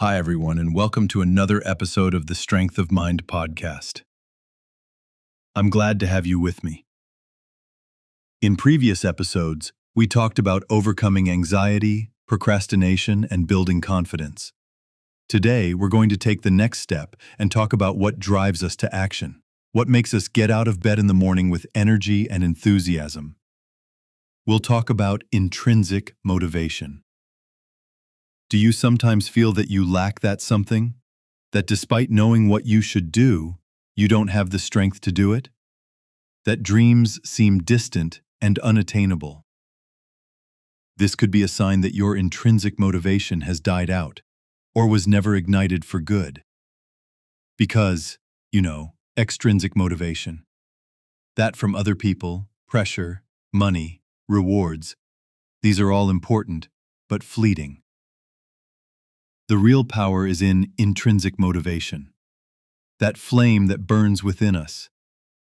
Hi, everyone, and welcome to another episode of the Strength of Mind podcast. I'm glad to have you with me. In previous episodes, we talked about overcoming anxiety, procrastination, and building confidence. Today, we're going to take the next step and talk about what drives us to action, what makes us get out of bed in the morning with energy and enthusiasm. We'll talk about intrinsic motivation. Do you sometimes feel that you lack that something? That despite knowing what you should do, you don't have the strength to do it? That dreams seem distant and unattainable? This could be a sign that your intrinsic motivation has died out or was never ignited for good. Because, extrinsic motivation. That from other people, pressure, money, rewards, these are all important, but fleeting. The real power is in intrinsic motivation, that flame that burns within us,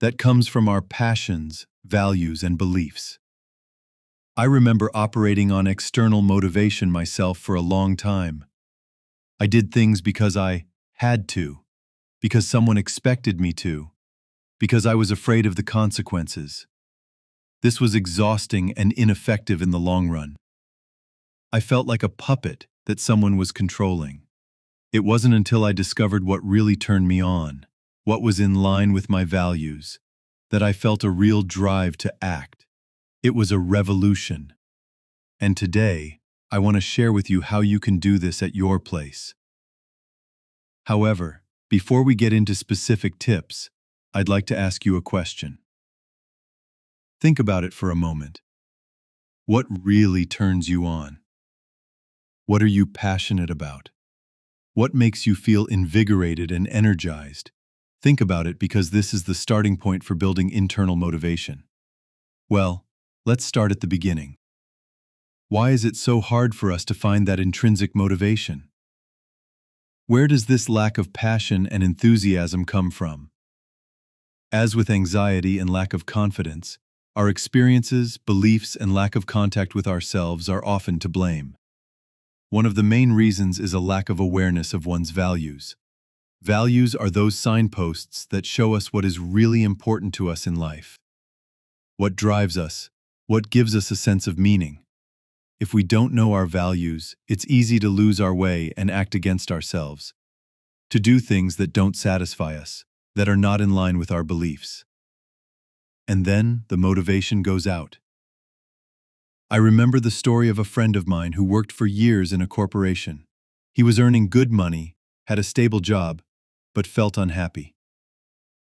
that comes from our passions, values, and beliefs. I remember operating on external motivation myself for a long time. I did things because I had to, because someone expected me to, because I was afraid of the consequences. This was exhausting and ineffective in the long run. I felt like a puppet that someone was controlling. It wasn't until I discovered what really turned me on, what was in line with my values, that I felt a real drive to act. It was a revolution. And today, I want to share with you how you can do this at your place. However, before we get into specific tips, I'd like to ask you a question. Think about it for a moment. What really turns you on? What are you passionate about? What makes you feel invigorated and energized? Think about it because this is the starting point for building internal motivation. Well, let's start at the beginning. Why is it so hard for us to find that intrinsic motivation? Where does this lack of passion and enthusiasm come from? As with anxiety and lack of confidence, our experiences, beliefs, and lack of contact with ourselves are often to blame. One of the main reasons is a lack of awareness of one's values. Values are those signposts that show us what is really important to us in life. What drives us, what gives us a sense of meaning. If we don't know our values, it's easy to lose our way and act against ourselves, to do things that don't satisfy us, that are not in line with our beliefs. And then the motivation goes out. I remember the story of a friend of mine who worked for years in a corporation. He was earning good money, had a stable job, but felt unhappy.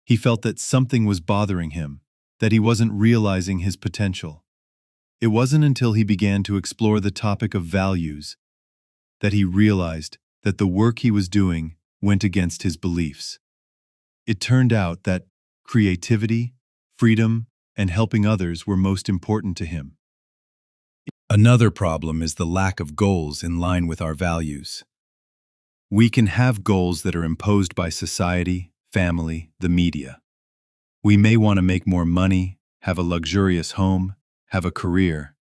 He felt that something was bothering him, that he wasn't realizing his potential. It wasn't until he began to explore the topic of values that he realized that the work he was doing went against his beliefs. It turned out that creativity, freedom, and helping others were most important to him. Another problem is the lack of goals in line with our values. We can have goals that are imposed by society, family, the media. We may want to make more money, have a luxurious home, have a career.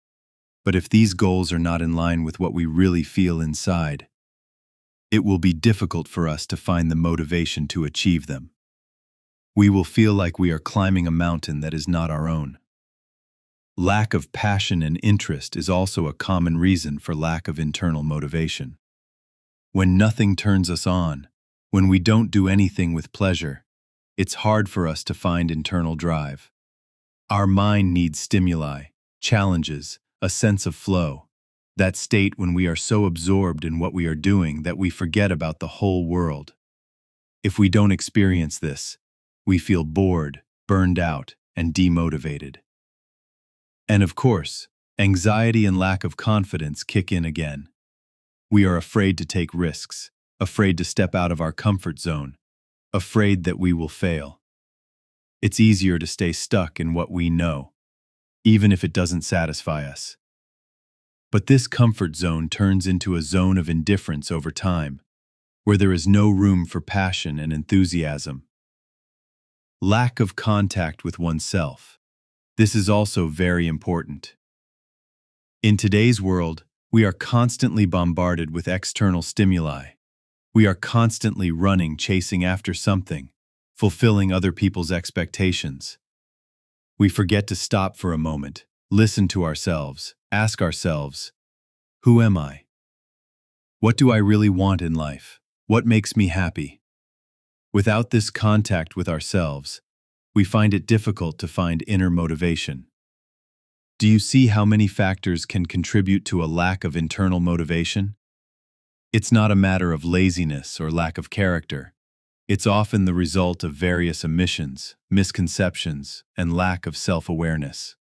But if these goals are not in line with what we really feel inside, it will be difficult for us to find the motivation to achieve them. We will feel like we are climbing a mountain that is not our own. Lack of passion and interest is also a common reason for lack of internal motivation. When nothing turns us on, when we don't do anything with pleasure, it's hard for us to find internal drive. Our mind needs stimuli, challenges, a sense of flow, that state when we are so absorbed in what we are doing that we forget about the whole world. If we don't experience this, we feel bored, burned out, and demotivated. And of course, anxiety and lack of confidence kick in again. We are afraid to take risks, afraid to step out of our comfort zone, afraid that we will fail. It's easier to stay stuck in what we know, even if it doesn't satisfy us. But this comfort zone turns into a zone of indifference over time, where there is no room for passion and enthusiasm. Lack of contact with oneself. This is also very important. In today's world, we are constantly bombarded with external stimuli. We are constantly running, chasing after something, fulfilling other people's expectations. We forget to stop for a moment, listen to ourselves, ask ourselves, who am I? What do I really want in life? What makes me happy? Without this contact with ourselves, we find it difficult to find inner motivation. Do you see how many factors can contribute to a lack of internal motivation? It's not a matter of laziness or lack of character. It's often the result of various omissions, misconceptions, and lack of self-awareness.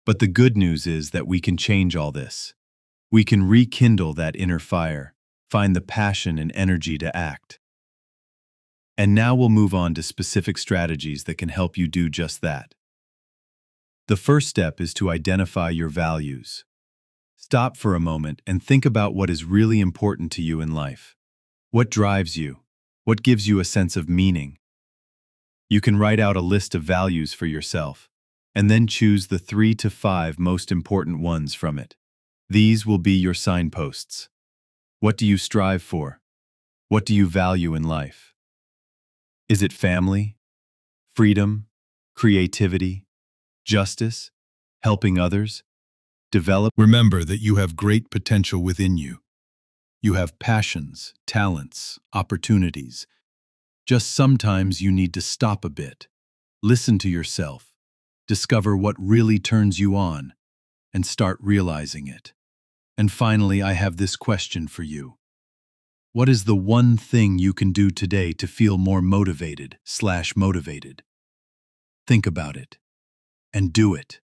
But the good news is that we can change all this. We can rekindle that inner fire, find the passion and energy to act. And now we'll move on to specific strategies that can help you do just that. The first step is to identify your values. Stop for a moment and think about what is really important to you in life. What drives you? What gives you a sense of meaning? You can write out a list of values for yourself, and then choose the 3 to 5 most important ones from it. These will be your signposts. What do you strive for? What do you value in life? Is it family, freedom, creativity, justice, helping others, develop? Remember that you have great potential within you. You have passions, talents, opportunities. Just sometimes you need to stop a bit, listen to yourself, discover what really turns you on, and start realizing it. And finally, I have this question for you. What is the one thing you can do today to feel more motivated/motivated? Think about it and do it.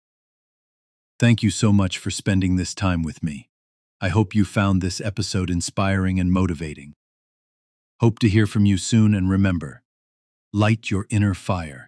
Thank you so much for spending this time with me. I hope you found this episode inspiring and motivating. Hope to hear from you soon, and remember, light your inner fire.